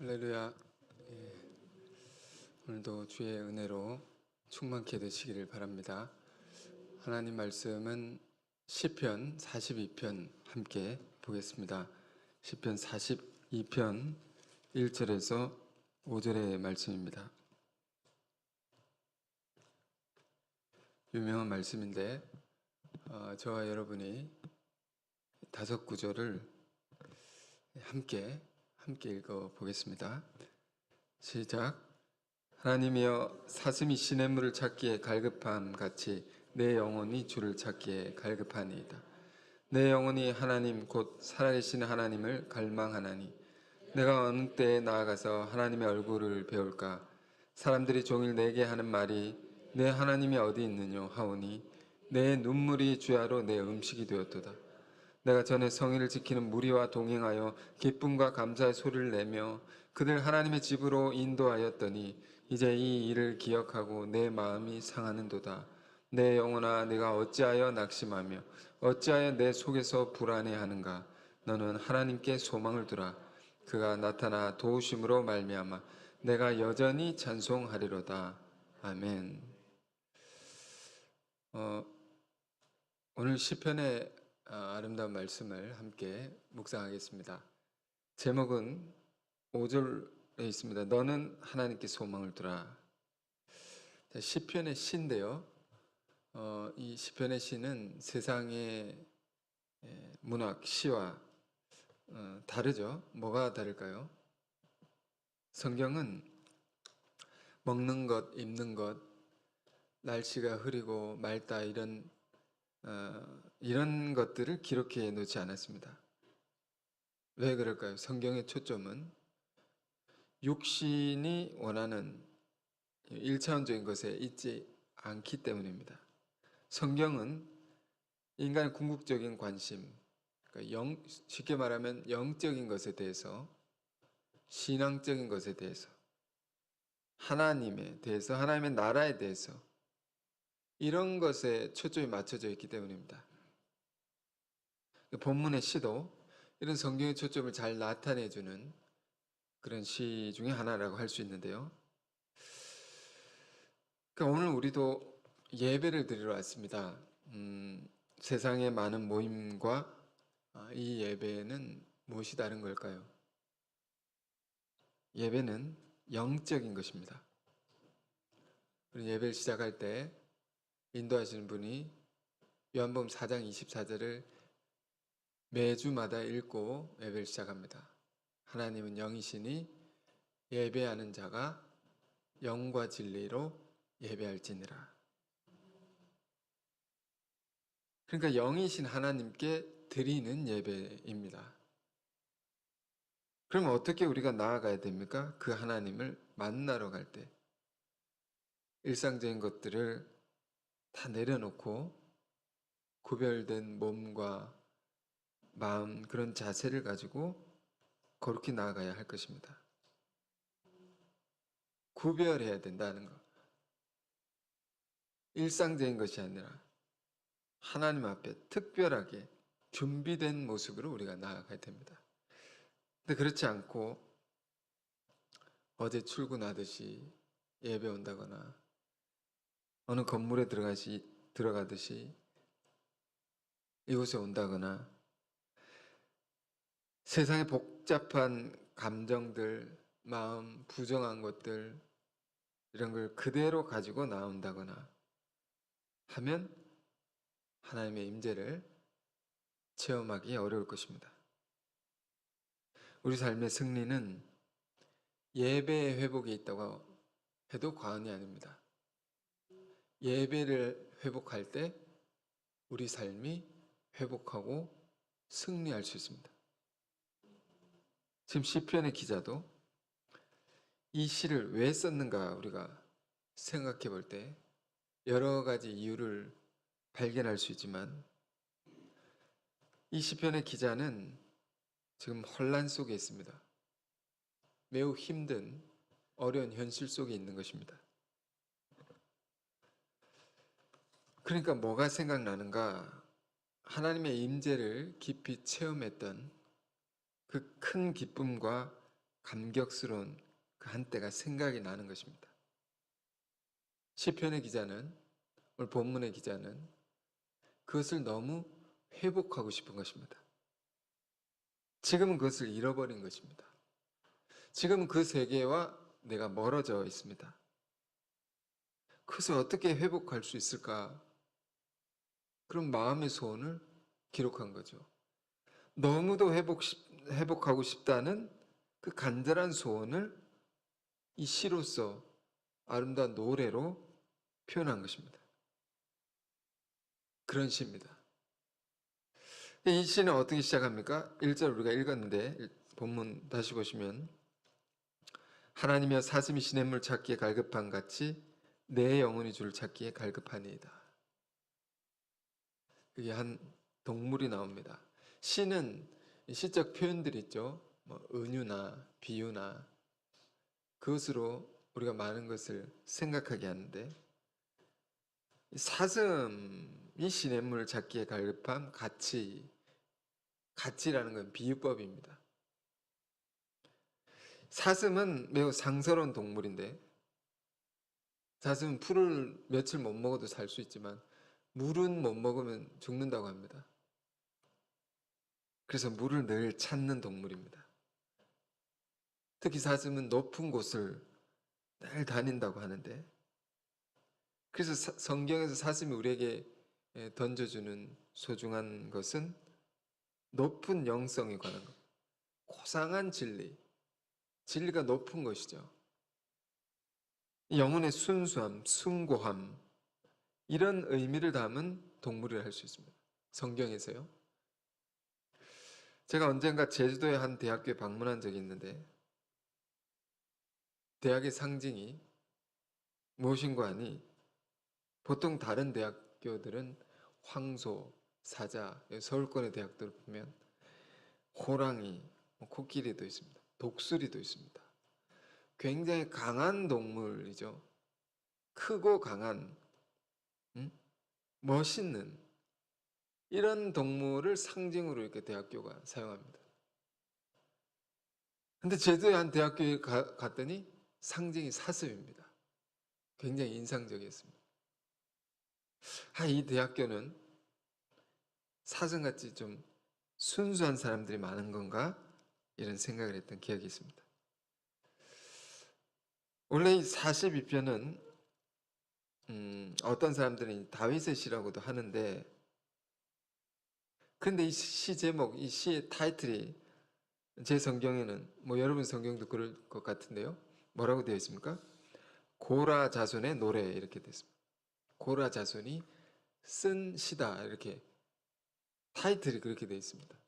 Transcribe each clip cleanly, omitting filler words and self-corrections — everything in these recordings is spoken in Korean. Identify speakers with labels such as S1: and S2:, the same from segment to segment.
S1: 할렐루야. 예, 오늘도 주의 은혜로 충만케 되시기를 바랍니다. 하나님 말씀은 시편 42편 함께 보겠습니다. 시편 42편 1절에서 5절의 말씀입니다. 유명한 말씀인데 저와 여러분이 5구절을 함께 읽어 보겠습니다. 시작. 하나님이여, 사슴이 시냇물을 찾기에 갈급함 같이 내 영혼이 주를 찾기에 갈급하니이다. 내 영혼이 하나님 곧 살아계신 하나님을 갈망하나니 내가 어느 때에 나아가서 하나님의 얼굴을 배울까. 사람들이 종일 내게 하는 말이 내 하나님이 어디 있느뇨 하오니 내 눈물이 주야로 내 음식이 되었도다. 내가 전에 성의를 지키는 무리와 동행하여 기쁨과 감사의 소리를 내며 그들 하나님의 집으로 인도하였더니 이제 이 일을 기억하고 내 마음이 상하는도다. 내 영혼아, 내가 어찌하여 낙심하며 어찌하여 내 속에서 불안해하는가. 너는 하나님께 소망을 두라. 그가 나타나 도우심으로 말미암아 내가 여전히 찬송하리로다. 아멘. 오늘 시편의 아름다운 말씀을 함께 묵상하겠습니다. 제목은 5절에 있습니다. 너는 하나님께 소망을 두라. 시편의 시인데요. 이 시편의 시는 세상의 문학, 시와 다르죠. 뭐가 다를까요? 성경은 먹는 것, 입는 것, 날씨가 흐리고 맑다 이런 것들을 기록해 놓지 않았습니다. 왜 그럴까요? 성경의 초점은 육신이 원하는 1차원적인 것에 있지 않기 때문입니다. 성경은 인간의 궁극적인 관심, 그러니까 쉽게 말하면 영적인 것에 대해서, 신앙적인 것에 대해서, 하나님에 대해서, 하나님의 나라에 대해서 이런 것에 초점이 맞춰져 있기 때문입니다. 본문의 시도 이런 성경의 초점을 잘 나타내주는 그런 시 중에 하나라고 할 수 있는데요. 그러니까 오늘 우리도 예배를 드리러 왔습니다. 세상의 많은 모임과 이 예배는 무엇이 다른 걸까요? 예배는 영적인 것입니다. 우리 예배를 시작할 때 인도하시는 분이 요한복음 4장 24절을 매주마다 읽고 예배를 시작합니다. 하나님은 영이시니 예배하는 자가 영과 진리로 예배할지니라. 그러니까 영이신 하나님께 드리는 예배입니다. 그럼 어떻게 우리가 나아가야 됩니까? 그 하나님을 만나러 갈 때 일상적인 것들을 다 내려놓고 구별된 몸과 마음, 그런 자세를 가지고 거룩히 나아가야 할 것입니다. 구별해야 된다는 것. 일상적인 것이 아니라 하나님 앞에 특별하게 준비된 모습으로 우리가 나아가야 됩니다. 근데 그렇지 않고 어제 출근하듯이 예배 온다거나 어느 건물에 들어가듯이 이곳에 온다거나 세상의 복잡한 감정들, 마음, 부정한 것들 이런 걸 그대로 가지고 나온다거나 하면 하나님의 임재를 체험하기 어려울 것입니다. 우리 삶의 승리는 예배의 회복에 있다고 해도 과언이 아닙니다. 예배를 회복할 때 우리 삶이 회복하고 승리할 수 있습니다. 지금 시편의 기자도 이 시를 왜 썼는가 우리가 생각해 볼 때 여러 가지 이유를 발견할 수 있지만 이 시편의 기자는 지금 혼란 속에 있습니다. 매우 힘든 어려운 현실 속에 있는 것입니다. 그러니까 뭐가 생각나는가? 하나님의 임재를 깊이 체험했던 그 큰 기쁨과 감격스러운 그 한때가 생각이 나는 것입니다. 시편의 기자는, 오늘 본문의 기자는 그것을 너무 회복하고 싶은 것입니다. 지금은 그것을 잃어버린 것입니다. 지금은 그 세계와 내가 멀어져 있습니다. 그것을 어떻게 회복할 수 있을까? 그런 마음의 소원을 기록한 거죠. 너무도 회복하고 싶다는 그 간절한 소원을 이 시로서 아름다운 노래로 표현한 것입니다. 그런 시입니다. 이 시는 어떻게 시작합니까? 1절 우리가 읽었는데 본문 다시 보시면 하나님이여 사슴이 시냇물 찾기에 갈급한 같이 내 영혼이 주를 찾기에 갈급하니이다. 그게 한 동물이 나옵니다. 시는 시적 표현들이 있죠. 은유나 비유나 그것으로 우리가 많은 것을 생각하게 하는데 사슴이 시냇물을 찾기에 갈급함 같이라는 건 비유법입니다. 사슴은 매우 상스러운 동물인데 사슴은 풀을 며칠 못 먹어도 살 수 있지만 물은 못 먹으면 죽는다고 합니다. 그래서 물을 늘 찾는 동물입니다. 특히 사슴은 높은 곳을 늘 다닌다고 하는데 그래서 성경에서 사슴이 우리에게 던져주는 소중한 것은 높은 영성에 관한 것, 고상한 진리가 높은 것이죠. 영혼의 순수함, 숭고함 이런 의미를 담은 동물이라 할 수 있습니다. 성경에서요. 제가 언젠가 제주도의 한 대학교에 방문한 적이 있는데 대학의 상징이 무엇인가 하니 보통 다른 대학교들은 황소, 사자, 서울권의 대학들을 보면 호랑이, 코끼리도 있습니다. 독수리도 있습니다. 굉장히 강한 동물이죠. 크고 강한, 멋있는 이런 동물을 상징으로 이렇게 대학교가 사용합니다. 근데 제주도의 한 대학교에 갔더니 상징이 사슴입니다. 굉장히 인상적이었습니다. 이 대학교는 사슴같이 좀 순수한 사람들이 많은 건가? 이런 생각을 했던 기억이 있습니다. 원래 이 42편은 어떤 사람들은 다윗의 시라고도 하는데 근데 이 시 제목, 이 시의 타이틀이 제 성경에는 여러분 성경도 그럴 것 같은데요. 뭐라고 되어 있습니까? 고라 자손의 노래 이렇게 되어 있습니다. 고라 자손이 쓴 시다 이렇게 타이틀이 그렇게 되어 있습니다.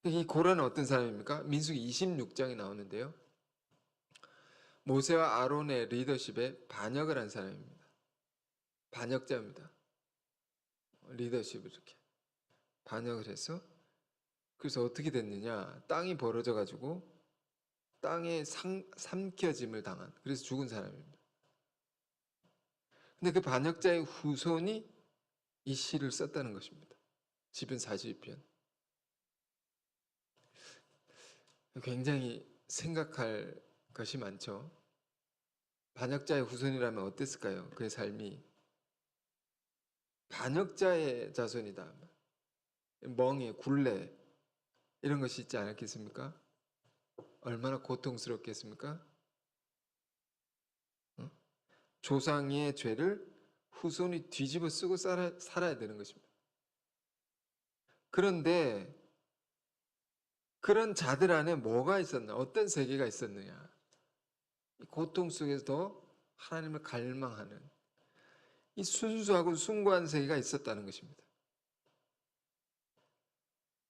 S1: 이 고라는 어떤 사람입니까? 민수기 26장에 나오는데요. 모세와 아론의 리더십에 반역을 한 사람입니다. 반역자입니다. 리더십을 이렇게 반역을 해서 그래서 어떻게 됐느냐? 땅이 벌어져 가지고 땅에 삼켜짐을 당한 그래서 죽은 사람입니다. 근데 그 반역자의 후손이 이 시를 썼다는 것입니다. 시편 42편. 굉장히 생각할 것이 많죠. 반역자의 후손이라면 어땠을까요? 그의 삶이 반역자의 자손이다. 멍에 굴레 이런 것이 있지 않았겠습니까? 얼마나 고통스럽겠습니까? 조상의 죄를 후손이 뒤집어 쓰고 살아야 되는 것입니다. 그런데 그런 자들 안에 뭐가 있었나? 어떤 세계가 있었느냐? 고통 속에서도 하나님을 갈망하는 이 순수하고 숭고한 세계가 있었다는 것입니다.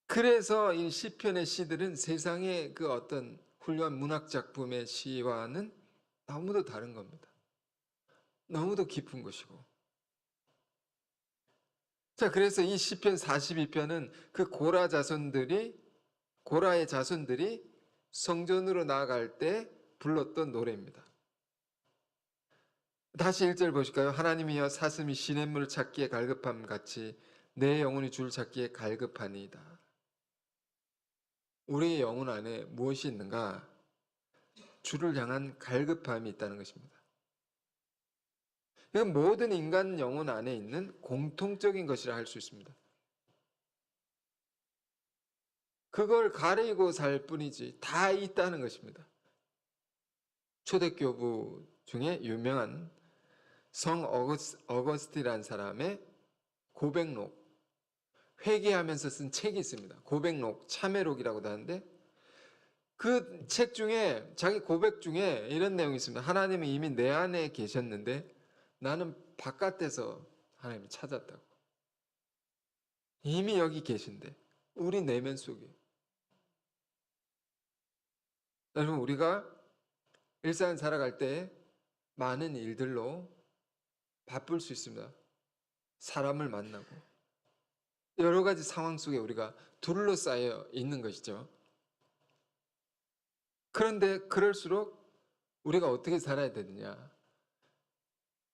S1: 그래서 이 시편의 시들은 세상의 그 어떤 훌륭한 문학 작품의 시와는 너무도 다른 겁니다. 너무도 깊은 것이고. 자, 그래서 이 시편 42편은 그 고라의 자손들이 성전으로 나아갈 때 불렀던 노래입니다. 다시 1절 보실까요? 하나님이여 사슴이 시냇물을 찾기에 갈급함 같이 내 영혼이 주를 찾기에 갈급하니이다. 우리의 영혼 안에 무엇이 있는가? 주를 향한 갈급함이 있다는 것입니다. 이건 모든 인간 영혼 안에 있는 공통적인 것이라 할 수 있습니다. 그걸 가리고 살 뿐이지 다 있다는 것입니다. 초대교부 중에 유명한 성 어거스티라는 사람의 고백록, 회개하면서 쓴 책이 있습니다. 고백록, 참회록이라고도 하는데 그 책 중에 자기 고백 중에 이런 내용이 있습니다. 하나님은 이미 내 안에 계셨는데 나는 바깥에서 하나님을 찾았다고. 이미 여기 계신데 우리 내면 속에. 여러분, 우리가 일상을 살아갈 때 많은 일들로 바쁠 수 있습니다. 사람을 만나고 여러 가지 상황 속에 우리가 둘러싸여 있는 것이죠. 그런데 그럴수록 우리가 어떻게 살아야 되느냐?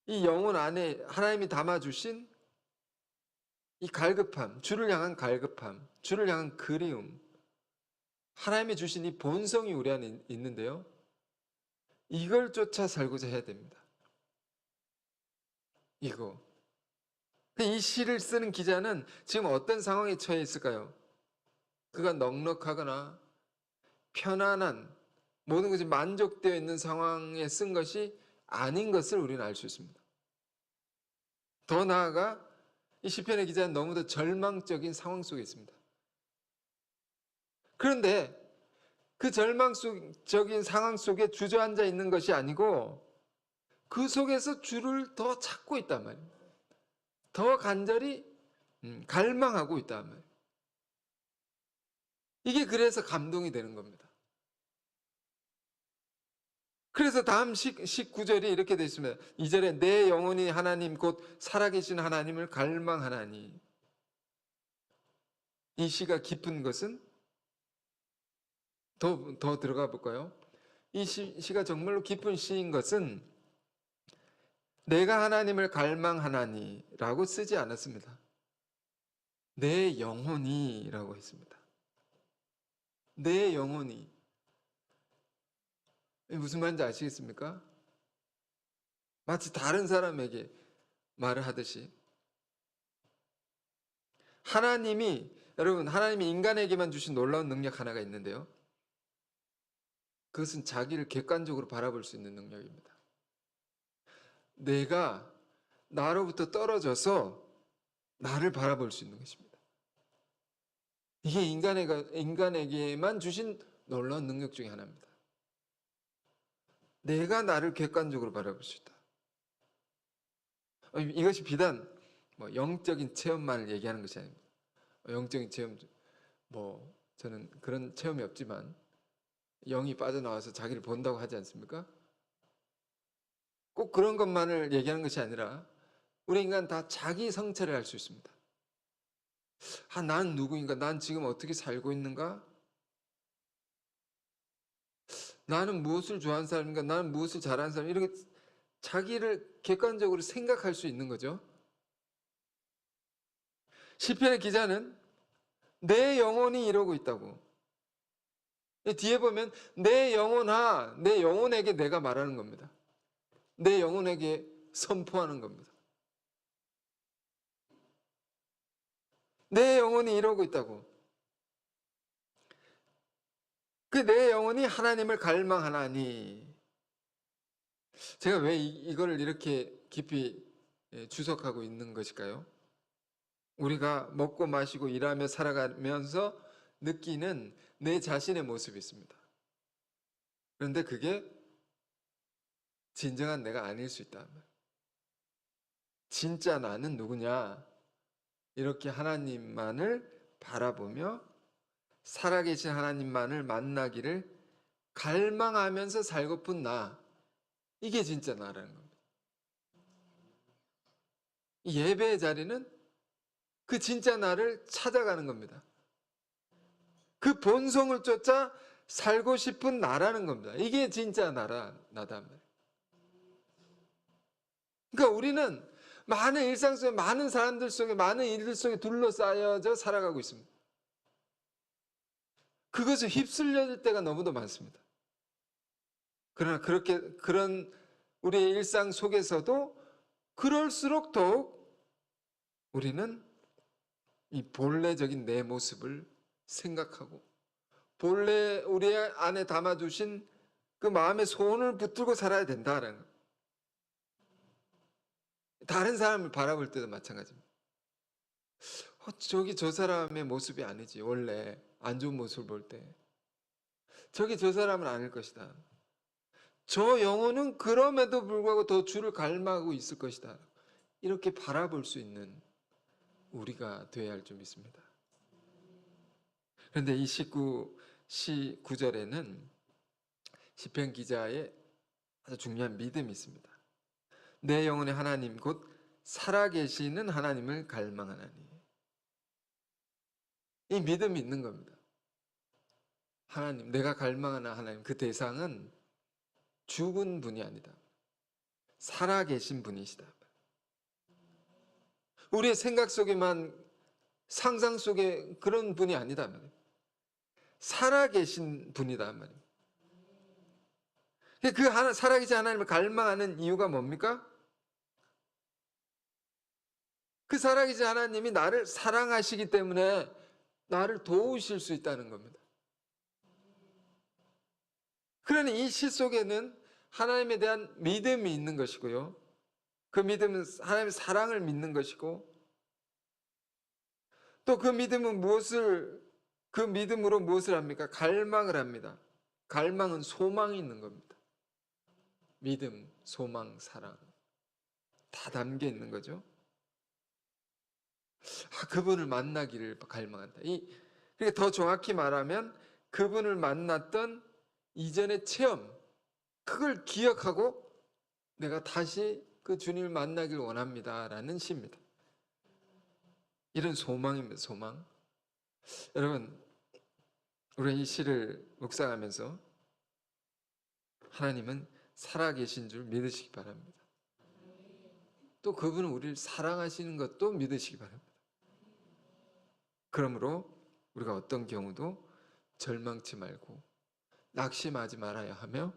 S1: 이 영혼 안에 하나님이 담아주신 이 갈급함, 주를 향한 갈급함, 주를 향한 그리움, 하나님이 주신 이 본성이 우리 안에 있는데요. 이걸 쫓아 살고자 해야 됩니다. 이거. 이 시를 쓰는 기자는 지금 어떤 상황에 처해 있을까요? 그가 넉넉하거나 편안한 모든 것이 만족되어 있는 상황에 쓴 것이 아닌 것을 우리는 알 수 있습니다. 더 나아가 이 시편의 기자는 너무도 절망적인 상황 속에 있습니다. 그런데 그 절망적인 상황 속에 주저앉아 있는 것이 아니고 그 속에서 주를 더 찾고 있단 말입니다. 더 간절히 갈망하고 있단 말이에요. 이게 그래서 감동이 되는 겁니다. 그래서 다음 19절이 이렇게 되어 있습니다. 2절에 내 영혼이 하나님 곧 살아계신 하나님을 갈망하나니. 이 시가 깊은 것은 더 들어가 볼까요? 이 시가 정말로 깊은 시인 것은 내가 하나님을 갈망하나니 라고 쓰지 않았습니다. 내 영혼이 라고 했습니다. 내 영혼이. 무슨 말인지 아시겠습니까? 마치 다른 사람에게 말을 하듯이 여러분, 하나님이 인간에게만 주신 놀라운 능력 하나가 있는데요. 그것은 자기를 객관적으로 바라볼 수 있는 능력입니다. 내가 나로부터 떨어져서 나를 바라볼 수 있는 것입니다. 이게 인간에게만 주신 놀라운 능력 중에 하나입니다. 내가 나를 객관적으로 바라볼 수 있다. 이것이 비단 영적인 체험만을 얘기하는 것이 아닙니다. 영적인 체험, 저는 그런 체험이 없지만 영이 빠져나와서 자기를 본다고 하지 않습니까? 꼭 그런 것만을 얘기하는 것이 아니라 우리 인간 다 자기 성찰을 할 수 있습니다. 난 누구인가? 난 지금 어떻게 살고 있는가? 나는 무엇을 좋아하는 사람인가? 나는 무엇을 잘하는 사람인가? 이렇게 자기를 객관적으로 생각할 수 있는 거죠. 시편의 기자는 내 영혼이 이러고 있다고. 뒤에 보면 내 영혼아, 내 영혼에게 내가 말하는 겁니다. 내 영혼에게 선포하는 겁니다. 내 영혼이 이러고 있다고. 그 내 영혼이 하나님을 갈망하나니. 제가 왜 이걸 이렇게 깊이 주석하고 있는 것일까요? 우리가 먹고 마시고 일하며 살아가면서 느끼는 내 자신의 모습이 있습니다. 그런데 그게 진정한 내가 아닐 수 있다. 진짜 나는 누구냐? 이렇게 하나님만을 바라보며 살아계신 하나님만을 만나기를 갈망하면서 살고픈 나. 이게 진짜 나라는 겁니다. 예배의 자리는 그 진짜 나를 찾아가는 겁니다. 그 본성을 쫓아 살고 싶은 나라는 겁니다. 이게 진짜 나단 말이에요. 그러니까 우리는 많은 일상 속에, 많은 사람들 속에, 많은 일들 속에 둘러싸여져 살아가고 있습니다. 그것을 휩쓸려질 때가 너무도 많습니다. 그러나 그런 우리의 일상 속에서도 그럴수록 더욱 우리는 이 본래적인 내 모습을 생각하고 본래 우리 안에 담아두신 그 마음의 소원을 붙들고 살아야 된다는 거예요. 다른 사람을 바라볼 때도 마찬가지입니다. 저기 저 사람의 모습이 아니지. 원래 안 좋은 모습을 볼 때. 저기 저 사람은 아닐 것이다. 저 영혼은 그럼에도 불구하고 더 주를 갈망하고 있을 것이다. 이렇게 바라볼 수 있는 우리가 되어야 할 줄 믿습니다. 그런데 이 19절에는 시편 기자의 아주 중요한 믿음이 있습니다. 내 영혼의 하나님 곧 살아계시는 하나님을 갈망하나니. 이 믿음이 있는 겁니다. 하나님, 내가 갈망하는 하나님, 그 대상은 죽은 분이 아니다. 살아계신 분이시다. 우리의 생각 속에만, 상상 속에 그런 분이 아니다. 살아계신 분이다. 그 살아계신 하나님을 갈망하는 이유가 뭡니까? 그 살아계신 하나님이 나를 사랑하시기 때문에 나를 도우실 수 있다는 겁니다. 그러니 이 시 속에는 하나님에 대한 믿음이 있는 것이고요. 그 믿음은 하나님의 사랑을 믿는 것이고, 또 그 믿음으로 무엇을 합니까? 갈망을 합니다. 갈망은 소망이 있는 겁니다. 믿음, 소망, 사랑 다 담겨 있는 거죠. 그분을 만나기를 갈망한다. 그러니까 더 정확히 말하면 그분을 만났던 이전의 체험, 그걸 기억하고 내가 다시 그 주님을 만나길 원합니다라는 시입니다. 이런 소망입니다. 소망. 여러분, 우리가 이 시를 묵상하면서 하나님은 살아계신 줄 믿으시기 바랍니다. 또 그분은 우리를 사랑하시는 것도 믿으시기 바랍니다. 그러므로 우리가 어떤 경우도 절망치 말고 낙심하지 말아야 하며,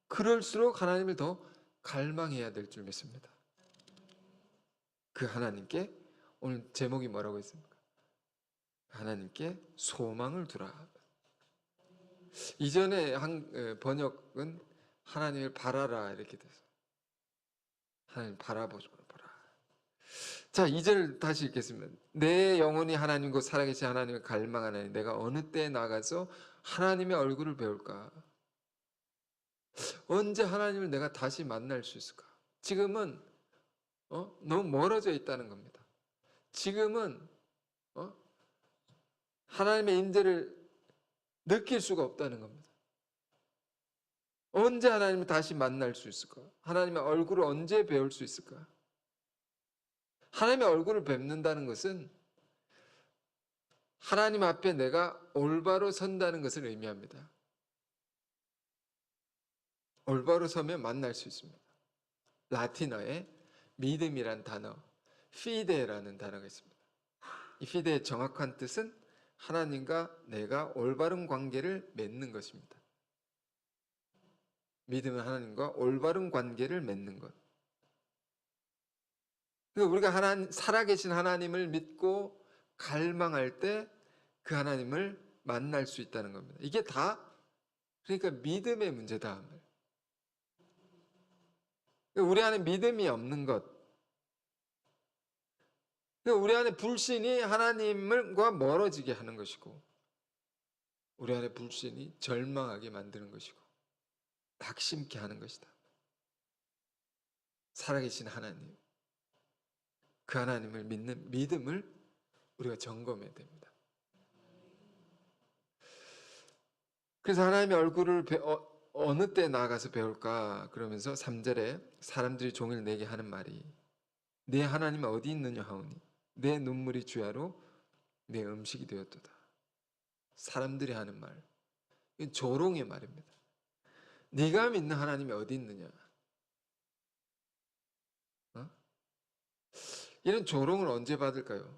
S1: 그럴수록 하나님을 더 갈망해야 될 줄 믿습니다. 그 하나님께, 오늘 제목이 뭐라고 했습니까? 하나님께 소망을 두라. 이전에 한 번역은 하나님을 바라라 이렇게 돼서 하나님 바라보라. 자, 2절 다시 읽겠습니다. 내 영혼이 하나님 곧 살아계신 하나님을 갈망하나니 내가 어느 때에 나가서 하나님의 얼굴을 배울까? 언제 하나님을 내가 다시 만날 수 있을까? 지금은 너무 멀어져 있다는 겁니다. 지금은 하나님의 임재를 느낄 수가 없다는 겁니다. 언제 하나님을 다시 만날 수 있을까? 하나님의 얼굴을 언제 배울 수 있을까? 하나님의 얼굴을 뵙는다는 것은 하나님 앞에 내가 올바로 선다는 것을 의미합니다. 올바로 서면 만날 수 있습니다. 라틴어에 믿음이란 단어, 피데라는 단어가 있습니다. 이 피데의 정확한 뜻은 하나님과 내가 올바른 관계를 맺는 것입니다. 믿음은 하나님과 올바른 관계를 맺는 것. 그러니까 우리가 살아계신 하나님을 믿고 갈망할 때 그 하나님을 만날 수 있다는 겁니다. 이게 다 그러니까 믿음의 문제다. 우리 안에 믿음이 없는 것, 우리 안에 불신이 하나님과 멀어지게 하는 것이고, 우리 안에 불신이 절망하게 만드는 것이고 낙심케 하는 것이다. 살아계신 하나님, 그 하나님을 믿는 믿음을 우리가 점검해야 됩니다. 그래서 하나님의 얼굴을 어느 때 나가서 배울까? 그러면서 3절에 사람들이 종일 내게 하는 말이 내 하나님 어디 있느냐 하오니 내 눈물이 주야로 내 음식이 되었도다. 사람들이 하는 말, 이건 조롱의 말입니다. 네가 믿는 하나님이 어디 있느냐? 이런 조롱을 언제 받을까요?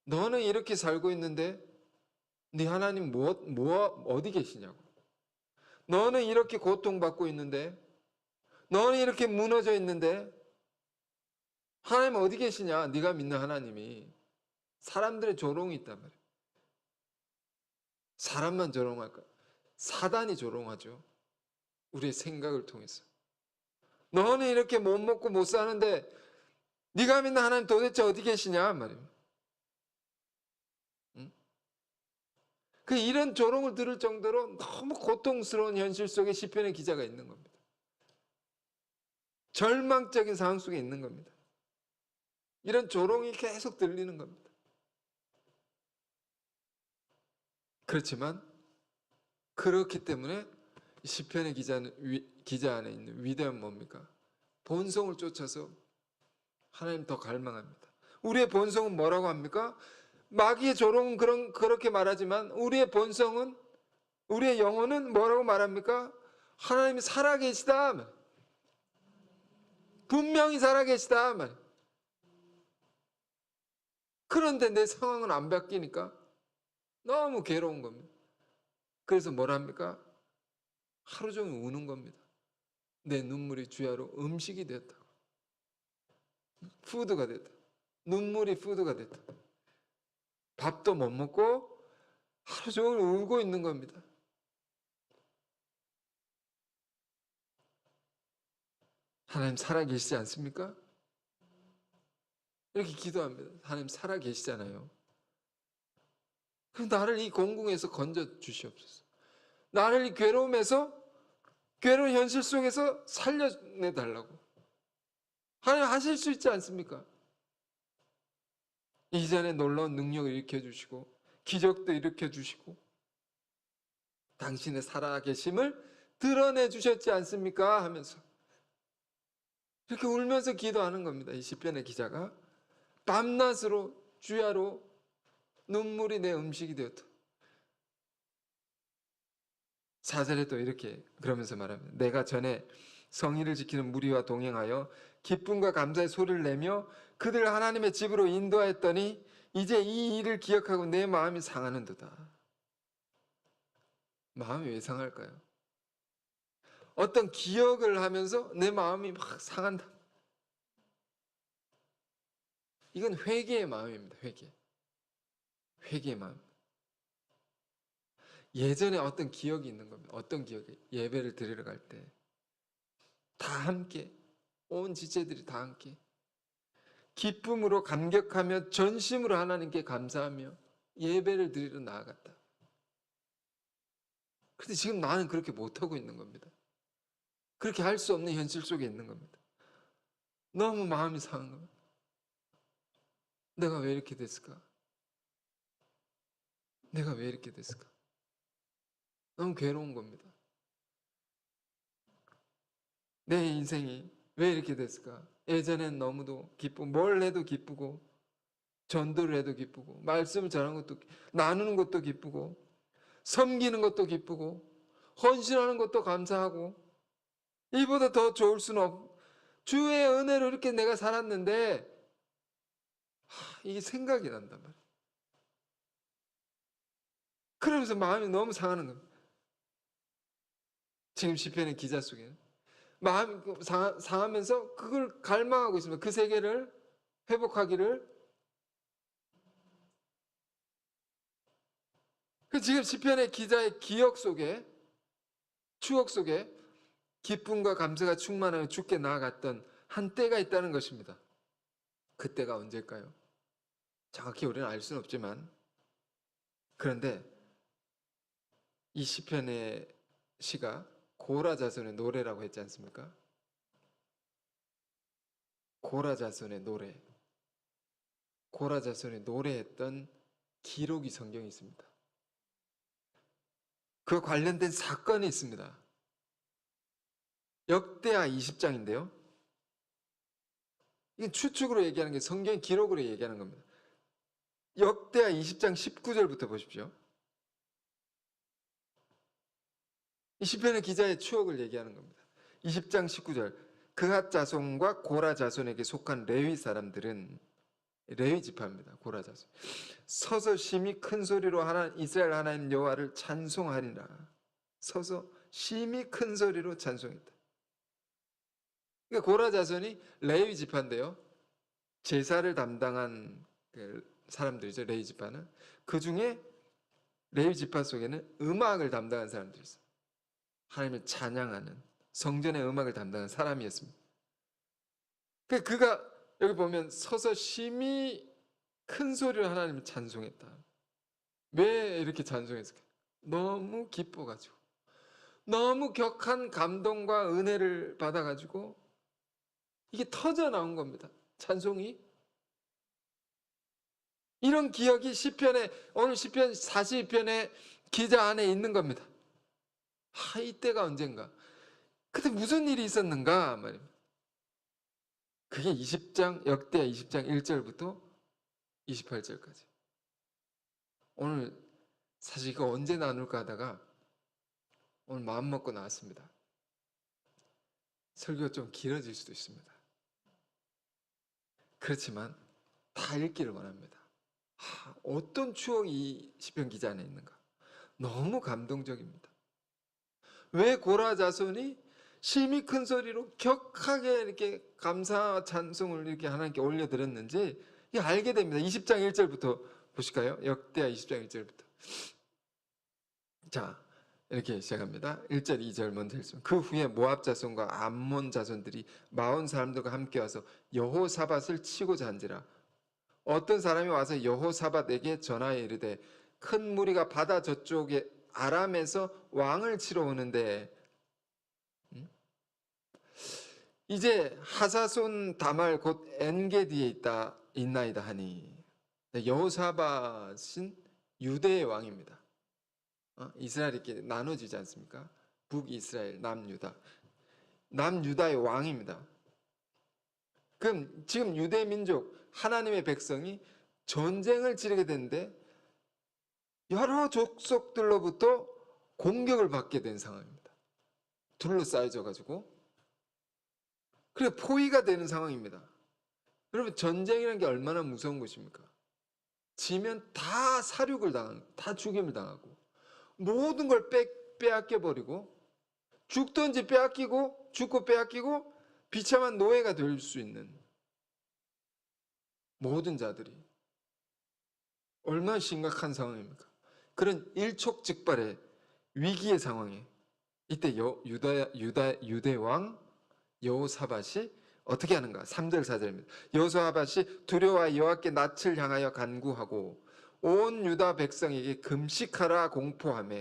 S1: 너는 이렇게 살고 있는데 네 하나님 어디 계시냐고. 너는 이렇게 고통받고 있는데, 너는 이렇게 무너져 있는데 하나님 어디 계시냐? 네가 믿는 하나님이. 사람들의 조롱이 있단 말이에요. 사람만 조롱할까? 사단이 조롱하죠. 우리의 생각을 통해서. 너는 이렇게 못 먹고 못 사는데 네가 믿는 하나님 도대체 어디 계시냐 말이에요. 응? 그 이런 조롱을 들을 정도로 너무 고통스러운 현실 속에 시편의 기자가 있는 겁니다. 절망적인 상황 속에 있는 겁니다. 이런 조롱이 계속 들리는 겁니다. 그렇지만 그렇기 때문에 시편의 기자 안에 있는 위대한 뭡니까? 본성을 쫓아서 하나님 더 갈망합니다. 우리의 본성은 뭐라고 합니까? 마귀의 조롱은 그렇게 말하지만 우리의 본성은, 우리의 영혼은 뭐라고 말합니까? 하나님이 살아계시다. 분명히 살아계시다. 그런데 내 상황은 안 바뀌니까 너무 괴로운 겁니다. 그래서 뭘 합니까? 하루 종일 우는 겁니다. 내 눈물이 주야로 음식이 됐다. 푸드가 됐다. 눈물이 푸드가 됐다. 밥도 못 먹고 하루 종일 울고 있는 겁니다. 하나님 살아계시지 않습니까? 이렇게 기도합니다. 하나님 살아계시잖아요. 그럼 나를 이 공궁에서 건져 주시옵소서. 나를 이 괴로움에서, 괴로운 현실 속에서 살려내달라고. 하나님 하실 수 있지 않습니까? 이전에 놀라운 능력을 일으켜주시고 기적도 일으켜주시고 당신의 살아계심을 드러내주셨지 않습니까? 하면서 이렇게 울면서 기도하는 겁니다. 이 시편의 기자가 밤낮으로 주야로 눈물이 내 음식이 되었다. 4절에 또 이렇게 그러면서 말합니다. 내가 전에 성의를 지키는 무리와 동행하여 기쁨과 감사의 소리를 내며 그들 하나님의 집으로 인도하였더니 이제 이 일을 기억하고 내 마음이 상하는도다. 마음이 왜 상할까요? 어떤 기억을 하면서 내 마음이 막 상한다. 이건 회개의 마음입니다. 회개의 마음. 예전에 어떤 기억이 있는 겁니다. 어떤 기억이? 예배를 드리러 갈 때 다 함께, 온 지체들이 다 함께 기쁨으로 감격하며 전심으로 하나님께 감사하며 예배를 드리러 나아갔다. 근데 지금 나는 그렇게 못하고 있는 겁니다. 그렇게 할 수 없는 현실 속에 있는 겁니다. 너무 마음이 상한 겁니다. 내가 왜 이렇게 됐을까? 내가 왜 이렇게 됐을까? 너무 괴로운 겁니다. 내 인생이 왜 이렇게 됐을까? 예전엔 너무도 기쁘고 뭘 해도 기쁘고 전도를 해도 기쁘고 말씀을 전하는 것도 나누는 것도 기쁘고 섬기는 것도 기쁘고 헌신하는 것도 감사하고 이보다 더 좋을 수는 없고 주의 은혜로 이렇게 내가 살았는데 이게 생각이 난단 말이에요. 그러면서 마음이 너무 상하는 겁니다. 지금 시편의 기자 속에는 마음이 상하면서 그걸 갈망하고 있습니다. 그 세계를 회복하기를. 지금 시편의 기자의 기억 속에, 추억 속에 기쁨과 감사가 충만하여 주께 나아갔던 한때가 있다는 것입니다. 그때가 언제일까요? 정확히 우리는 알 수는 없지만, 그런데 이 시편의 시가 고라 자손의 노래라고 했지 않습니까? 고라 자손의 노래. 고라 자손의 노래했던 기록이 성경에 있습니다. 그 관련된 사건이 있습니다. 역대하 20장인데요. 이게 추측으로 얘기하는 게 성경 기록으로 얘기하는 겁니다. 역대하 20장 19절부터 보십시오. 이 시편의 기자의 추억을 얘기하는 겁니다. 20장 19절. 그핫 자손과 고라 자손에게 속한 레위 사람들은 레위 지파입니다. 고라 자손. 서서 심히 큰 소리로 이스라엘 하나님 여호와를 찬송하리라. 서서 심히 큰 소리로 찬송했다. 그러니까 고라 자손이 레위 지파인데요. 제사를 담당한 그 사람들이죠. 레위 지파는. 그 중에 레위 지파 속에는 음악을 담당한 사람들이 있어요. 하나님을 찬양하는 성전의 음악을 담당한 사람이었습니다. 그가 여기 보면 서서 심히 큰 소리로 하나님을 찬송했다. 왜 이렇게 찬송했을까? 너무 기뻐가지고, 너무 격한 감동과 은혜를 받아가지고 이게 터져 나온 겁니다. 찬송이. 이런 기억이 시편에, 오늘 시편 42편의 기자 안에 있는 겁니다. 이때가 언젠가. 그때 무슨 일이 있었는가 말입니다. 그게 20장, 역대하 20장 1절부터 28절까지. 오늘 사실 이거 언제 나눌까 하다가 오늘 마음 먹고 나왔습니다. 설교가 좀 길어질 수도 있습니다. 그렇지만 다 읽기를 원합니다. 어떤 추억이 이 시편 기자 안에 있는가. 너무 감동적입니다. 왜 고라 자손이 심히 큰 소리로 격하게 이렇게 감사 찬송을 이렇게 하나님께 올려드렸는지 이게 알게 됩니다. 20장 1절부터 보실까요? 역대하 20장 1절부터. 자, 이렇게 시작합니다. 1절, 2절 먼저 읽습니다. 그 후에 모압 자손과 암몬 자손들이 마온 사람들과 함께 와서 여호사밧을 치고자 한지라. 어떤 사람이 와서 여호사밧에게 전하여 이르되 큰 무리가 바다 저쪽에 아람에서 왕을 치러 오는데 이제 하사손 다말 곧 엔게디에 있나이다 하니. 여호사밧은 유대의 왕입니다. 이스라엘이 이렇게 나눠지지 않습니까? 북이스라엘, 남유다. 남유다의 왕입니다. 그럼 지금 유대 민족, 하나님의 백성이 전쟁을 치르게 되는데 여러 족속들로부터 공격을 받게 된 상황입니다. 둘러싸여져 가지고. 그래 포위가 되는 상황입니다. 여러분 전쟁이라는 게 얼마나 무서운 것입니까? 지면 다 사륙을 당하고 다 죽임을 당하고 모든 걸 빼앗겨 버리고 죽든지 빼앗기고 죽고 빼앗기고 비참한 노예가 될 수 있는 모든 자들이 얼마나 심각한 상황입니까? 그런 일촉즉발의 위기의 상황에 이때 유대 왕 여호사밧이 어떻게 하는가? 3절 4절입니다. 여호사밧이 두려워 여호와께 낯을 향하여 간구하고 온 유다 백성에게 금식하라 공포하며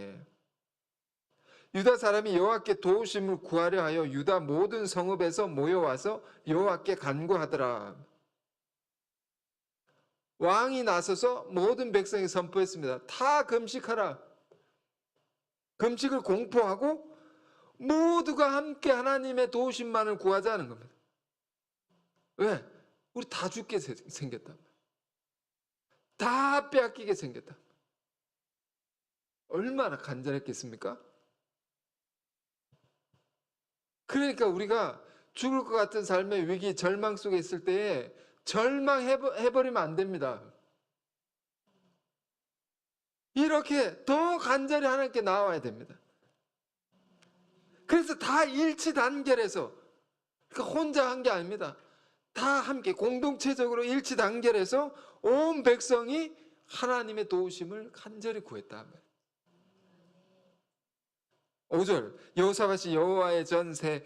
S1: 유다 사람이 여호와께 도우심을 구하려 하여 유다 모든 성읍에서 모여와서 여호와께 간구하더라. 왕이 나서서 모든 백성에게 선포했습니다. 다 금식하라. 금식을 공포하고 모두가 함께 하나님의 도우심만을 구하자는 겁니다. 왜? 우리 다 죽게 생겼다. 다 빼앗기게 생겼다. 얼마나 간절했겠습니까? 그러니까 우리가 죽을 것 같은 삶의 위기, 절망 속에 있을 때에 절망해버리면 안 됩니다. 이렇게 더 간절히 하나님께 나와야 됩니다. 그래서 다 일치단결해서, 그러니까 혼자 한 게 아닙니다. 다 함께 공동체적으로 일치단결해서 온 백성이 하나님의 도우심을 간절히 구했다. 5절 여호사밧이 여호와의 전 새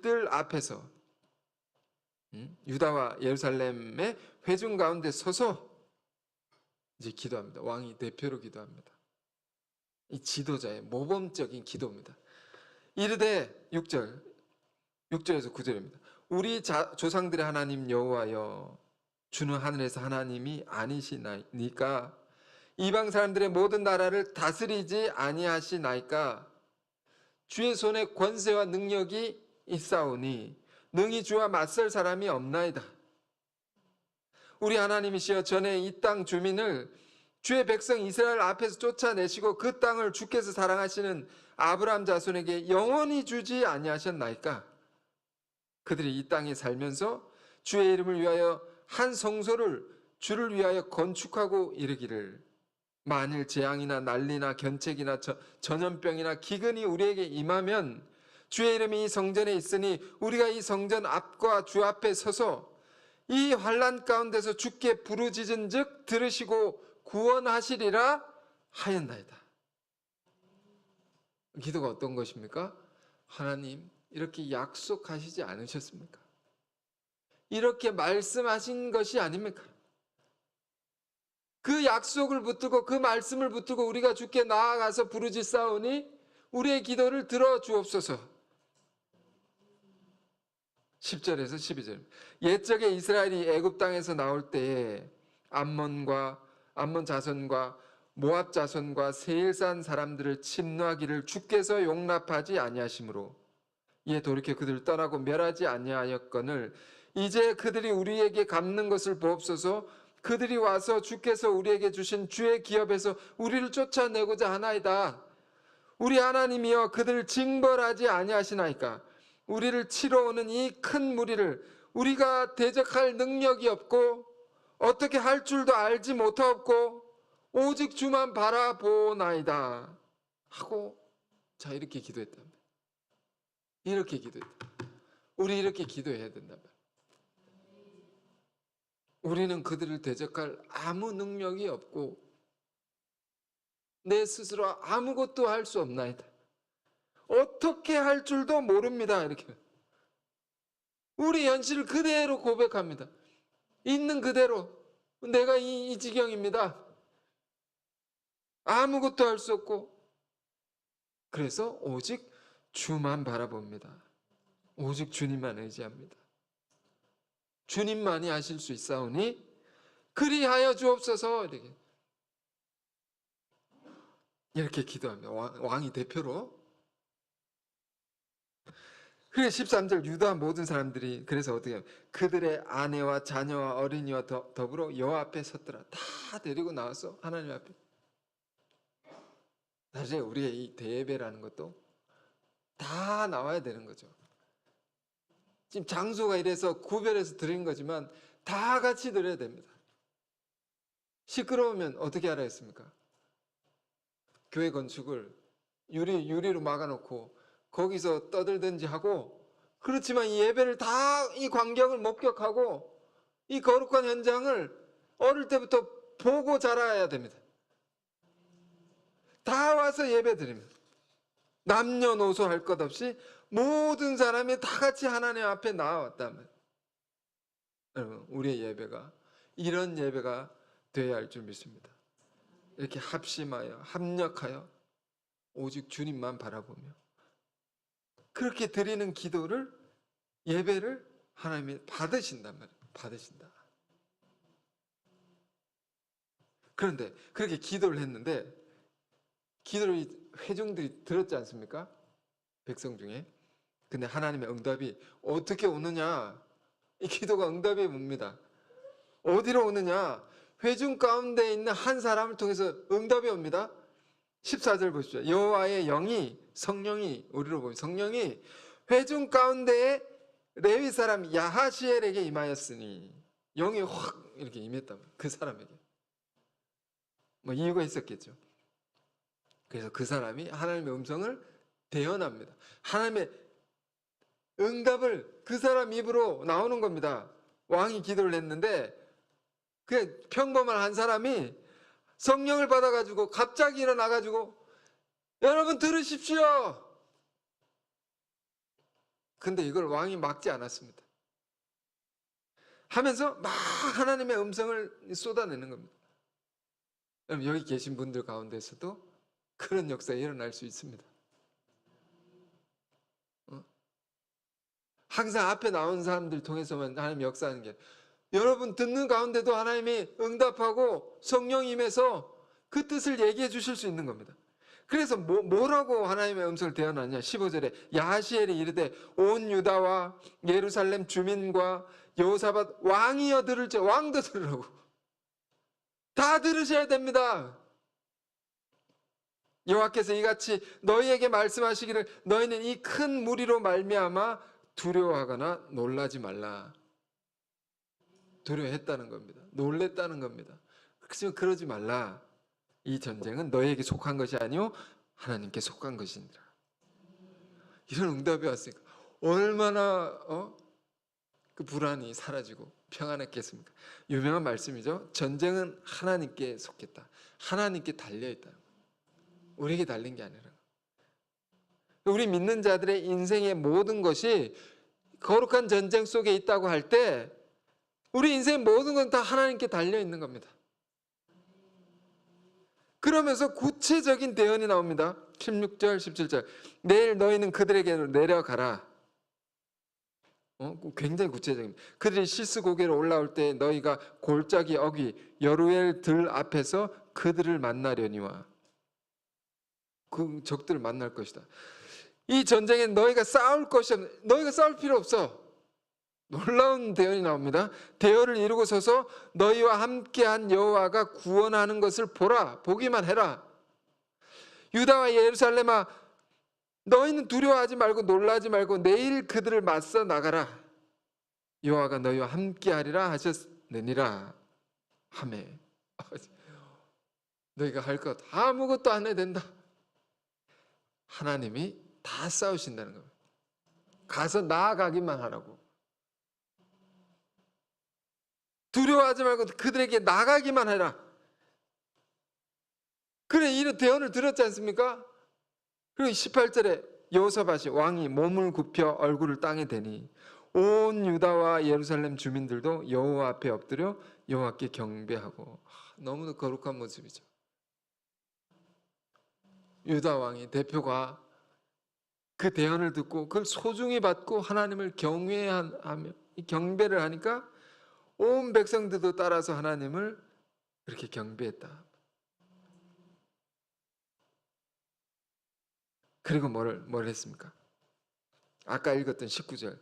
S1: 뜰 앞에서 유다와 예루살렘의 회중 가운데 서서 이제 기도합니다. 왕이 대표로 기도합니다. 이 지도자의 모범적인 기도입니다. 이르되 6절에서 9절입니다. 우리 조상들의 하나님 여호와여 주는 하늘에서 하나님이 아니시나이까 이방 사람들의 모든 나라를 다스리지 아니하시나이까 주의 손에 권세와 능력이 있사오니 능히 주와 맞설 사람이 없나이다. 우리 하나님이시여 전에 이 땅 주민을 주의 백성 이스라엘 앞에서 쫓아내시고 그 땅을 주께서 사랑하시는 아브라함 자손에게 영원히 주지 아니하셨나이까? 그들이 이 땅에 살면서 주의 이름을 위하여 한 성소를 주를 위하여 건축하고 이르기를 만일 재앙이나 난리나 견책이나 전염병이나 기근이 우리에게 임하면 주의 이름이 이 성전에 있으니 우리가 이 성전 앞과 주 앞에 서서 이 환난 가운데서 주께 부르짖은즉 들으시고 구원하시리라 하였나이다. 기도가 어떤 것입니까? 하나님, 이렇게 약속하시지 않으셨습니까? 이렇게 말씀하신 것이 아닙니까? 그 약속을 붙들고 그 말씀을 붙들고 우리가 주께 나아가서 부르짖사오니 우리의 기도를 들어주옵소서. 10절에서 12절. 옛적에 이스라엘이 애굽 땅에서 나올 때에 암몬 자손과 모압 자손과 세일산 사람들을 침노하기를 주께서 용납하지 아니하심으로 이에 돌이켜 그들을 떠나고 멸하지 아니하였거늘 이제 그들이 우리에게 갚는 것을 보옵소서. 그들이 와서 주께서 우리에게 주신 주의 기업에서 우리를 쫓아내고자 하나이다. 우리 하나님이여 그들을 징벌하지 아니하시나이까. 우리를 치러 오는 이 큰 무리를 우리가 대적할 능력이 없고 어떻게 할 줄도 알지 못하옵고 오직 주만 바라보나이다 하고, 자, 이렇게 기도했답니다. 이렇게 기도했다. 우리 이렇게 기도해야 된단 말이에요. 우리는 그들을 대적할 아무 능력이 없고 내 스스로 아무것도 할 수 없나이다. 어떻게 할 줄도 모릅니다. 이렇게 우리 현실을 그대로 고백합니다. 있는 그대로 내가 이 지경입니다. 아무것도 할 수 없고, 그래서 오직 주만 바라봅니다. 오직 주님만 의지합니다. 주님만이 하실 수 있사오니 그리하여 주옵소서. 이렇게 기도합니다. 왕이 대표로. 그래서 13절 유다 모든 사람들이 그래서 어떻게 하면 그들의 아내와 자녀와 어린이와 더불어 여호와 앞에 섰더라. 다 데리고 나와서 하나님 앞에. 사실 우리의 이 대예배라는 것도 다 나와야 되는 거죠. 지금 장소가 이래서 구별해서 드린 거지만 다 같이 드려야 됩니다. 시끄러우면 어떻게 하라 했습니까? 교회 건축을 유리로 막아놓고 거기서 떠들든지 하고, 그렇지만 이 예배를 다 이 광경을 목격하고 이 거룩한 현장을 어릴 때부터 보고 자라야 됩니다. 다 와서 예배 드립니다. 남녀노소 할 것 없이 모든 사람이 다 같이 하나님 앞에 나와왔다면, 여러분, 우리의 예배가 이런 예배가 되어야 할 줄 믿습니다. 이렇게 합심하여 합력하여 오직 주님만 바라보며 그렇게 드리는 기도를, 예배를 하나님이 받으신단 말이에요. 받으신다. 그런데 그렇게 기도를 했는데 기도를 회중들이 들었지 않습니까? 백성 중에. 근데 하나님의 응답이 어떻게 오느냐? 이 기도가 응답이 뭡니다. 어디로 오느냐? 회중 가운데 있는 한 사람을 통해서 응답이 옵니다. 14절 보십시오. 여호와의 영이, 성령이, 우리로 보면 성령이 회중 가운데에 레위 사람 야하시엘에게 임하였으니, 영이 확 이렇게 임했다면 그 사람에게 뭐 이유가 있었겠죠. 그래서 그 사람이 하나님의 음성을 대언합니다. 하나님의 응답을 그 사람 입으로 나오는 겁니다. 왕이 기도를 했는데 그 평범한 한 사람이 성령을 받아가지고 갑자기 일어나가지고 여러분 들으십시오. 근데 이걸 왕이 막지 않았습니다. 하면서 막 하나님의 음성을 쏟아내는 겁니다. 여러분, 여기 계신 분들 가운데서도 그런 역사가 일어날 수 있습니다. 항상 앞에 나온 사람들 통해서만 하나님이 역사하는 게, 여러분 듣는 가운데도 하나님이 응답하고 성령이 임해서 그 뜻을 얘기해 주실 수 있는 겁니다. 그래서 뭐라고 하나님의 음성을 대언하냐. 15절에 야하시엘이 이르되 온 유다와 예루살렘 주민과 여호사밧 왕이여 들을지. 왕도 들으라고. 다 들으셔야 됩니다. 여호와께서 이같이 너희에게 말씀하시기를 너희는 이 큰 무리로 말미암아 두려워하거나 놀라지 말라. 두려워했다는 겁니다. 놀랬다는 겁니다. 그렇지만 그러지 말라. 이 전쟁은 너희에게 속한 것이 아니요 하나님께 속한 것이니라. 이런 응답이 왔으니까 얼마나 그 불안이 사라지고 평안했겠습니까? 유명한 말씀이죠. 전쟁은 하나님께 속했다. 하나님께 달려있다. 우리에게 달린 게 아니라. 우리 믿는 자들의 인생의 모든 것이 거룩한 전쟁 속에 있다고 할 때 우리 인생의 모든 건 다 하나님께 달려있는 겁니다. 그러면서 구체적인 대언이 나옵니다. 16절 17절 내일 너희는 그들에게로 내려가라. 굉장히 구체적입니다. 그들이 시스 고개로 올라올 때 너희가 골짜기 어귀 여루엘 들 앞에서 그들을 만나려니와. 그 적들을 만날 것이다. 이 전쟁에 너희가 싸울 것이 없는, 너희가 싸울 필요 없어. 놀라운 대언이 나옵니다. 대언을 이루고 서서 너희와 함께한 여호와가 구원하는 것을 보라. 보기만 해라. 유다와 예루살렘아 너희는 두려워하지 말고 놀라지 말고 내일 그들을 맞서 나가라. 여호와가 너희와 함께하리라 하셨느니라 하매. 너희가 할 것 아무것도 안 해야 된다. 하나님이 다 싸우신다는 겁니다. 가서 나아가기만 하라고. 두려워하지 말고 그들에게 나가기만 해라. 그래 이런 대언을 들었지 않습니까? 그리고 18절에 여호사밧이 왕이 몸을 굽혀 얼굴을 땅에 대니 온 유다와 예루살렘 주민들도 여호와 앞에 엎드려 여호와께 경배하고. 너무나 거룩한 모습이죠. 유다 왕이 대표가 그 대언을 듣고 그걸 소중히 받고 하나님을 경외하며 경배를 하니까 온 백성들도 따라서 하나님을 그렇게 경배했다. 그리고 뭘 했습니까? 아까 읽었던 19절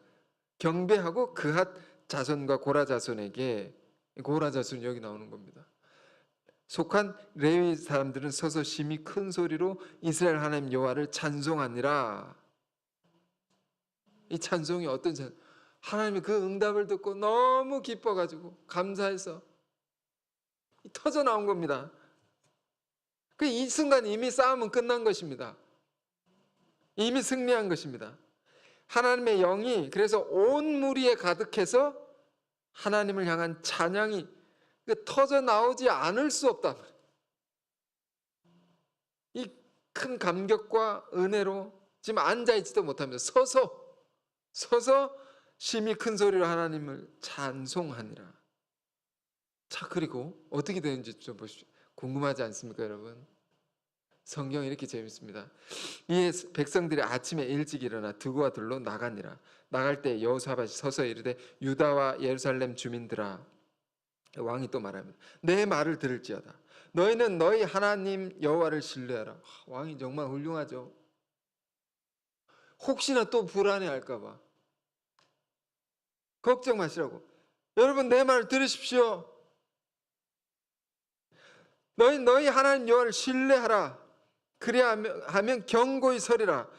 S1: 경배하고 그핫 자손과 고라 자손에게, 고라 자손 여기 나오는 겁니다. 속한 레위 사람들은 서서 심히 큰 소리로 이스라엘 하나님 여호와를 찬송하니라. 이 찬송이 어떤 찬송? 하나님이 그 응답을 듣고 너무 기뻐가지고 감사해서 터져 나온 겁니다. 이 순간 이미 싸움은 끝난 것입니다. 이미 승리한 것입니다. 하나님의 영이 그래서 온 무리에 가득해서 하나님을 향한 찬양이 터져 나오지 않을 수 없다. 이 큰 감격과 은혜로 지금 앉아있지도 못합니다. 서서 심히 큰 소리로 하나님을 찬송하니라. 자, 그리고 어떻게 되는지 좀 보십시오. 궁금하지 않습니까, 여러분? 성경이 이렇게 재밌습니다. 이에 백성들이 아침에 일찍 일어나 두구와 둘로 나가니라. 나갈 때 여호사밧이 서서 이르되 유다와 예루살렘 주민들아, 왕이 또 말합니다. 내 말을 들을지어다. 너희는 너희 하나님 여호와를 신뢰하라. 왕이 정말 훌륭하죠. 혹시나 또 불안해할까 봐 걱정 마시라고. 여러분 내 말을 들으십시오. 너희 하나님 여호와를 신뢰하라. 그래야하면 견고히 서리라.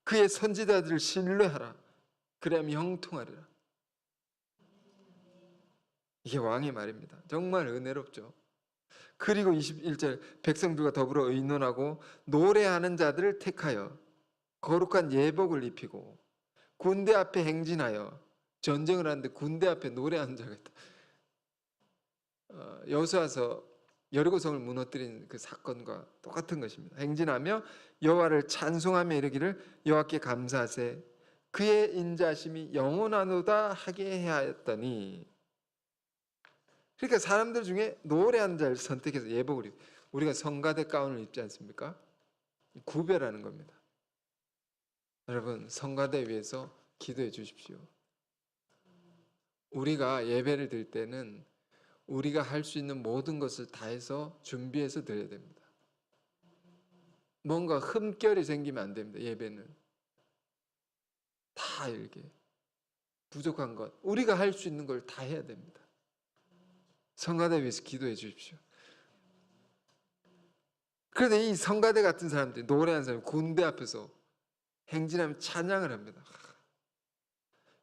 S1: 그의 선지자들을 신뢰하라. 그래야면 형통하리라. 이게 왕의 말입니다. 정말 은혜롭죠. 그리고 21절 백성들과 더불어 의논하고 노래하는 자들을 택하여 거룩한 예복을 입히고 군대 앞에 행진하여. 전쟁을 하는데 군대 앞에 노래하는 자가 있다. 여호수아서 여리고성을 무너뜨린 그 사건과 똑같은 것입니다. 행진하며 여호와를 찬송하며 이르기를 여호와께 감사하세 그의 인자심이 영원하노다 하게 하였더니. 그러니까 사람들 중에 노래하는 자를 선택해서 예복을 입고, 우리가 성가대 가운을 입지 않습니까? 구별하는 겁니다. 여러분 성가대 위해서 기도해 주십시오. 우리가 예배를 드릴 때는 우리가 할 수 있는 모든 것을 다해서 준비해서 드려야 됩니다. 뭔가 흠결이 생기면 안 됩니다. 예배는 다 이렇게 부족한 것, 우리가 할 수 있는 걸 다 해야 됩니다. 성가대 위해서 기도해 주십시오. 그런데 이 성가대 같은 사람들이, 노래하는 사람이 군대 앞에서 행진하면 찬양을 합니다.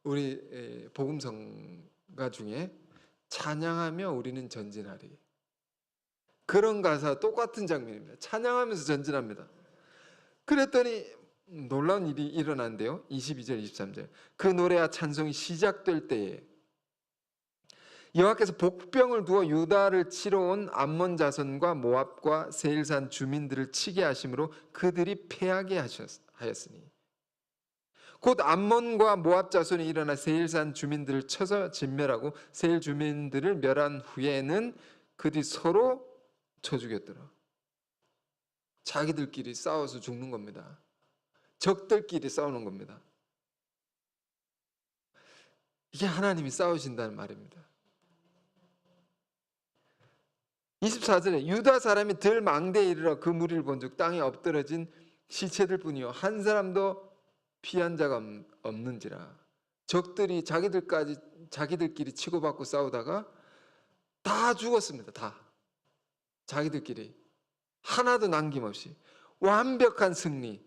S1: 우리 복음성가 중에 찬양하며 우리는 전진하리, 그런 가사 똑같은 장면입니다. 찬양하면서 전진합니다. 그랬더니 놀라운 일이 일어난대요. 22절 23절. 그 노래와 찬송이 시작될 때에 여호와께서 복병을 두어 유다를 치러 온 암몬 자손과 모압과 세일산 주민들을 치게 하심으로 그들이 패하게 하였으니 곧 암몬과 모압 자손이 일어나 세일산 주민들을 쳐서 진멸하고 세일 주민들을 멸한 후에는 그들이 서로 쳐 죽였더라. 자기들끼리 싸워서 죽는 겁니다. 적들끼리 싸우는 겁니다. 이게 하나님이 싸우신다는 말입니다. 24절에 유다 사람이 들 망대에 이르러 그 무리를 본즉 땅에 엎드러진 시체들 뿐이요 한 사람도 피한 자가 없는지라. 적들이 자기들끼리 치고받고 싸우다가 다 죽었습니다. 다 자기들끼리 하나도 남김없이 완벽한 승리.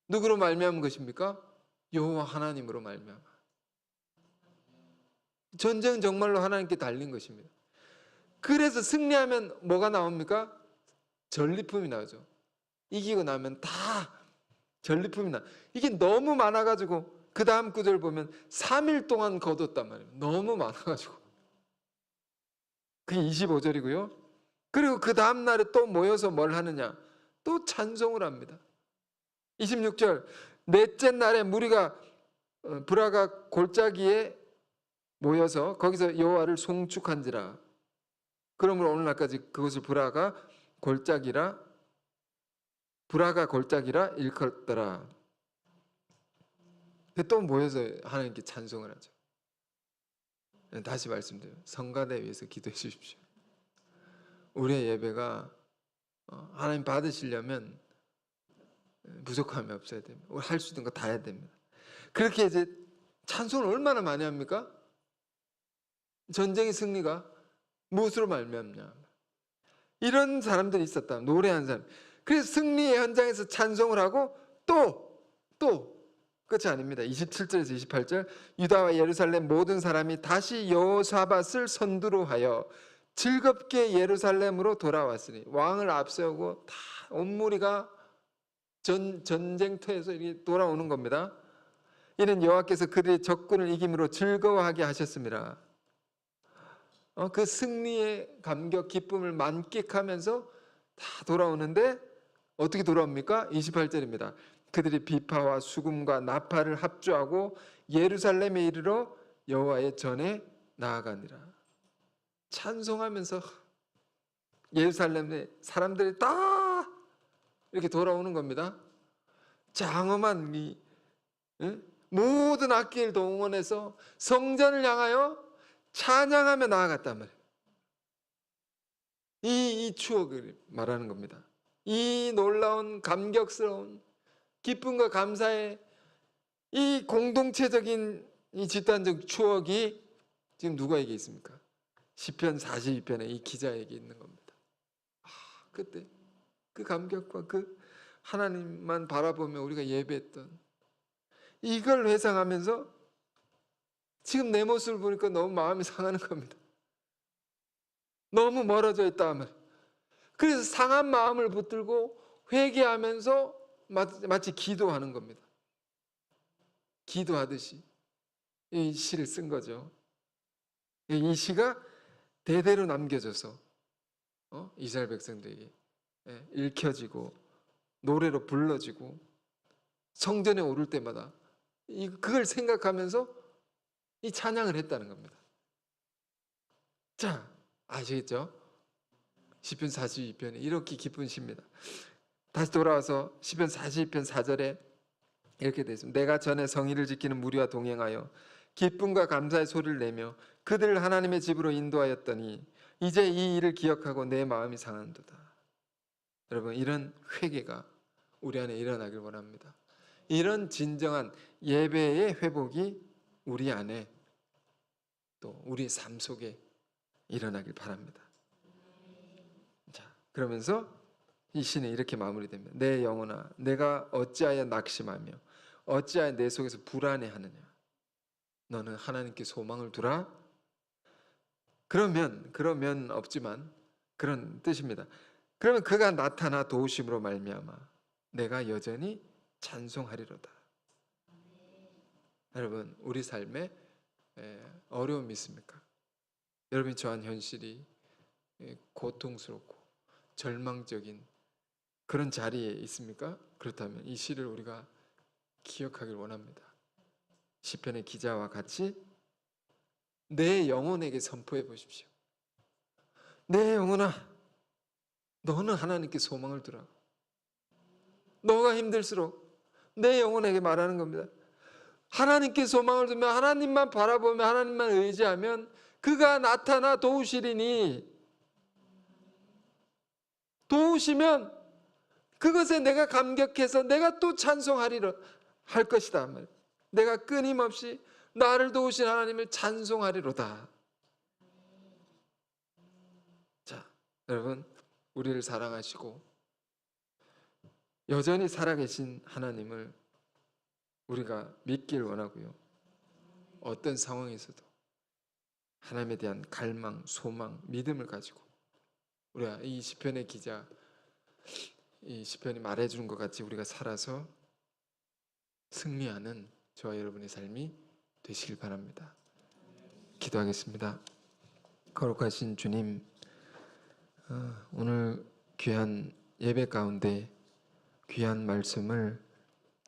S1: 누구로 말미암은 것입니까? 여호와 하나님으로 말미암아. 전쟁은 정말로 하나님께 달린 것입니다. 그래서 승리하면 뭐가 나옵니까? 전리품이 나오죠. 이기고 나면 다 전리품이 나. 이게 너무 많아가지고 그 다음 구절 보면 3일 동안 거뒀단 말이에요. 너무 많아가지고. 그게 25절이고요. 그리고 그 다음 날에 또 모여서 뭘 하느냐? 또 찬송을 합니다. 26절 넷째 날에 무리가 브라가 골짜기에 모여서 거기서 여호와를 송축한지라. 그러므로 오늘날까지 그것을 브라가 골짜기라 일컫더라. 또 모여서 하나님께 찬송을 하죠. 다시 말씀드려요. 성가대 위해서 기도해 주십시오. 우리의 예배가 하나님 받으시려면 부족함이 없어야 됩니다. 할 수 있는 거 다 해야 됩니다. 그렇게 이제 찬송을 얼마나 많이 합니까? 전쟁의 승리가 무엇으로 말미암냐? 이런 사람들이 있었다. 노래하는 사람. 그래서 승리의 현장에서 찬송을 하고 또 끝이 아닙니다. 27절에서 28절 유다와 예루살렘 모든 사람이 다시 여호사밧을 선두로 하여 즐겁게 예루살렘으로 돌아왔으니 왕을 앞세우고 다 온 무리가 전쟁터에서 이렇게 돌아오는 겁니다. 이는 여호와께서 그들의 적군을 이김으로 즐거워하게 하셨습니다. 그 승리의 감격, 기쁨을 만끽하면서 다 돌아오는데 어떻게 돌아옵니까? 28절입니다. 그들이 비파와 수금과 나팔을 합주하고 예루살렘에 이르러 여호와의 전에 나아가니라. 찬송하면서 예루살렘에 사람들이 다 이렇게 돌아오는 겁니다. 장엄한 모든 악기를 동원해서 성전을 향하여 찬양하며 나아갔단 말이에요. 이 추억을 말하는 겁니다. 이 놀라운 감격스러운 기쁨과 감사의 이 공동체적인 이 집단적 추억이 지금 누구에게 있습니까? 시편 42편에 이 기자에게 있는 겁니다. 그때 그 감격과 그 하나님만 바라보며 우리가 예배했던 이걸 회상하면서 지금 내 모습을 보니까 너무 마음이 상하는 겁니다. 너무 멀어져 있다 하면. 그래서 상한 마음을 붙들고 회개하면서 마치 기도하는 겁니다. 기도하듯이 이 시를 쓴 거죠. 이 시가 대대로 남겨져서 이스라엘 백성들에게 읽혀지고 노래로 불러지고 성전에 오를 때마다 그걸 생각하면서 이 찬양을 했다는 겁니다. 자, 아시겠죠? 시편 42편에 이렇게 기쁜 시입니다. 다시 돌아와서 시편 42편 4절에 이렇게 되어 있습니다. 내가 전에 성의를 지키는 무리와 동행하여 기쁨과 감사의 소리를 내며 그들을 하나님의 집으로 인도하였더니 이제 이 일을 기억하고 내 마음이 상한도다. 여러분, 이런 회개가 우리 안에 일어나길 원합니다. 이런 진정한 예배의 회복이 우리 안에 또 우리의 삶 속에 일어나길 바랍니다. 자, 그러면서 이 시는 이렇게 마무리됩니다. 내 영혼아, 내가 어찌하여 낙심하며 어찌하여 내 속에서 불안해하느냐? 너는 하나님께 소망을 두라. 그러면 없지만 그런 뜻입니다. 그러면 그가 나타나 도우심으로 말미암아 내가 여전히 찬송하리로다. 여러분, 우리 삶에 어려움이 있습니까? 여러분이 처한 현실이 고통스럽고 절망적인 그런 자리에 있습니까? 그렇다면 이 시를 우리가 기억하길 원합니다. 시편의 기자와 같이 내 영혼에게 선포해 보십시오. 내 영혼아, 너는 하나님께 소망을 두라. 너가 힘들수록 내 영혼에게 말하는 겁니다. 하나님께 소망을 두면, 하나님만 바라보며 하나님만 의지하면 그가 나타나 도우시리니, 도우시면 그것에 내가 감격해서 내가 또 찬송하리라 할 것이다. 내가 끊임없이 나를 도우신 하나님을 찬송하리로다. 자, 여러분, 우리를 사랑하시고 여전히 살아계신 하나님을 우리가 믿길 원하고요. 어떤 상황에서도 하나님에 대한 갈망, 소망, 믿음을 가지고 우리가 이 시편의 기자, 이 시편이 말해주는 것 같이 우리가 살아서 승리하는 저와 여러분의 삶이 되시길 바랍니다. 기도하겠습니다. 거룩하신 주님, 오늘 귀한 예배 가운데 귀한 말씀을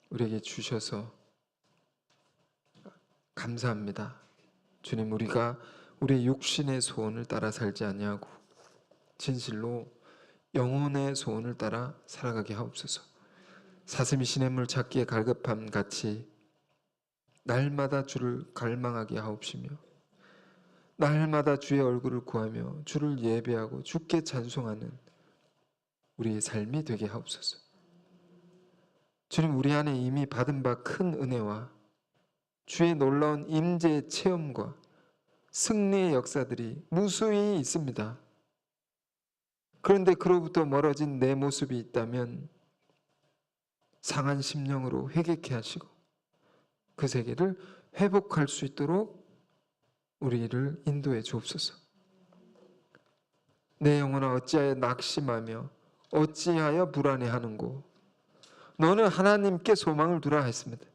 S1: 우리에게 주셔서 감사합니다. 주님, 우리가 우리의 육신의 소원을 따라 살지 아니하고 진실로 영혼의 소원을 따라 살아가게 하옵소서. 사슴이 시냇물 찾기에 갈급함 같이 날마다 주를 갈망하게 하옵시며 날마다 주의 얼굴을 구하며 주를 예배하고 주께 찬송하는 우리의 삶이 되게 하옵소서. 주님, 우리 안에 이미 받은 바 큰 은혜와 주의 놀라운 임재의 체험과 승리의 역사들이 무수히 있습니다. 그런데 그로부터 멀어진 내 모습이 있다면 상한 심령으로 회개케 하시고 그 세계를 회복할 수 있도록 우리를 인도해 주옵소서. 내 영혼아, 어찌하여 낙심하며 어찌하여 불안해하는고? 너는 하나님께 소망을 두라 했습니다.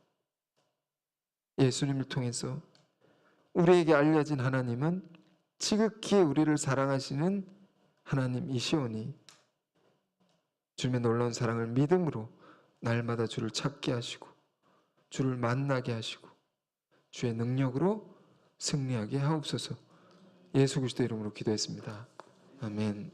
S1: 예수님을 통해서 우리에게 알려진 하나님은 지극히 우리를 사랑하시는 하나님이시오니 주님의 놀라운 사랑을 믿음으로 날마다 주를 찾게 하시고 주를 만나게 하시고 주의 능력으로 승리하게 하옵소서. 예수 그리스도 이름으로 기도했습니다. 아멘.